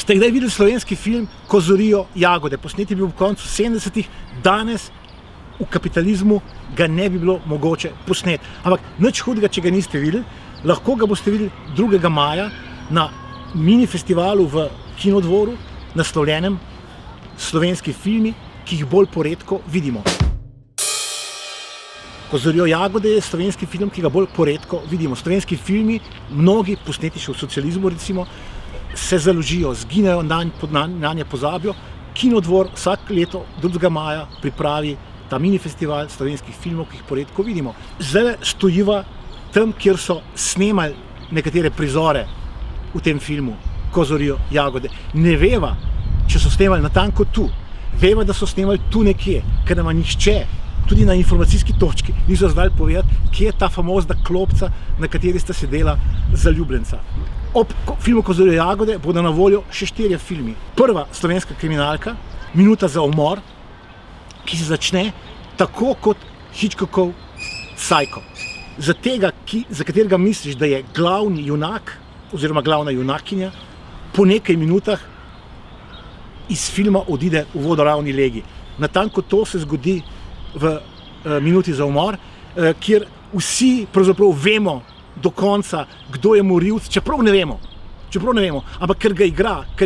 Ste kdaj videli slovenski film Ko zorijo jagode? Posnet je bil v koncu 70-ih, danes v kapitalizmu ga ne bi bilo mogoče posneti. Ampak nič hudega, če ga niste videli, lahko ga boste videli 2. maja na mini festivalu v Kinodvoru, naslovljenem Slovenski filmi, ki jih bolj poredko vidimo. Ko zorijo jagode je slovenski film, ki ga bolj poredko vidimo. Slovenski filmi, mnogi posneti še v socializmu recimo, se založijo, zginejo, nanje pozabijo. Kinodvor vsak leto 2. maja pripravi ta mini festival slovenskih filmov, ki jih poredko vidimo. Zdaj stojiva tam, kjer so snemali nekatere prizore v tem filmu Ko zorijo jagode. Ne veva, če so snemali natanko tu. Veva, da so snemali tu nekje, ker nama nihče, tudi na informacijski točki, niso znali povedati, kje je ta famozna klopca, na kateri sta sedela zaljubljenca. Ob filmu Ko zorijo jagode bodo na voljo še 4 filmi. Prva slovenska kriminalka, Minuta za umor, ki se začne tako kot Hitchcockov Psycho. Za tega, za katerega misliš, da je glavni junak oziroma glavna junakinja, po nekaj minutah iz filma odide v vodoravni legi. Natanko to se zgodi v Minuti za umor, kjer vsi pravzaprav vemo do konca, kdo je morilec, čeprav ne vemo, ampak ker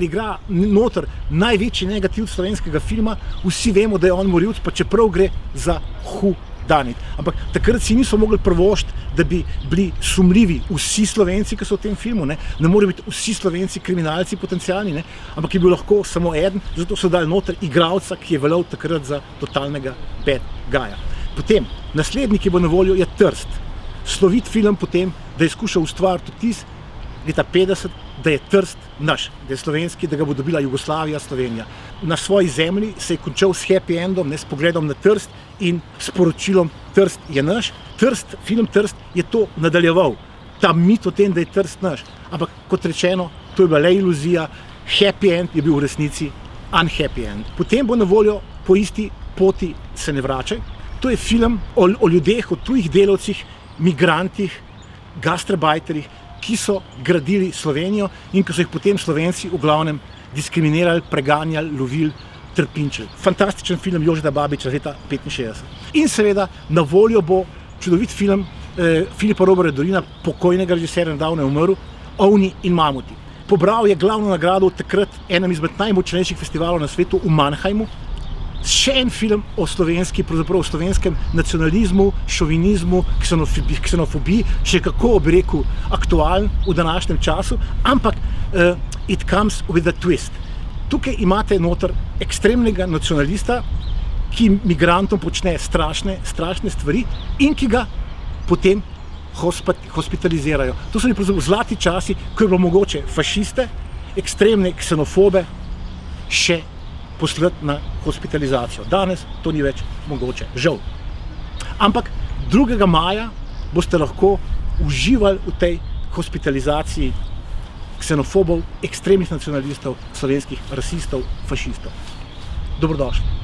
igra noter največji negativ slovenskega filma, vsi vemo, da je on morilec, pa čeprav gre za hudanit. Ampak takrat si niso mogli privoščiti, da bi bili sumljivi vsi Slovenci, ki so v tem filmu, ne morejo biti vsi Slovenci kriminalci potencialni, ampak je bil lahko samo eden, zato so dali noter igralca, ki je veljal takrat za totalnega bad guyja. Potem, naslednji, ki bo na voljo, je Trst. Slovit film potem, da je skušal ustvariti vtis leta 50, da je Trst naš, da je slovenski, da ga bo dobila Jugoslavija, Slovenija. Na svoji zemlji se je končal s happy endom, s pogledom na Trst in sporočilom Trst je naš. Film Trst je to nadaljeval, ta mit o tem, da je Trst naš. Ampak kot rečeno, to je bila le iluzija, happy end je bil v resnici unhappy end. Potem bo na voljo Po isti poti se ne vračaj. To je film o ljudeh, o tujih delavcih, migrantih, gastrobajterjih, ki so gradili Slovenijo in ki so jih potem Slovenci v glavnem diskriminirali, preganjali, lovili, trpinčili. Fantastičen film Jožeta Babiča leta 1965. In seveda na voljo bo čudovit film Filipa Roberta Dorina, pokojnega režiserja, nedavno je umrl, Ovni in mamuti. Pobral je glavno nagrado v takrat enem izmed najmočnejših festivalov na svetu v Mannheimu. Še en film o pravzaprav o slovenskem nacionalizmu, šovinizmu, ksenofobiji, še kako bi rekel aktualen v današnjem času, ampak it comes with a twist. Tukaj imate noter ekstremnega nacionalista, ki migrantom počne strašne stvari in ki ga potem hospitalizirajo. To so pravzaprav zlati časi, ko je bilo mogoče fašiste, ekstremne ksenofobe še poslati na hospitalizacijo. Danes to ni več mogoče, žal. Ampak 2. maja boste lahko uživali v tej hospitalizaciji ksenofobov, ekstremnih nacionalistov, slovenskih rasistov, fašistov. Dobrodošli.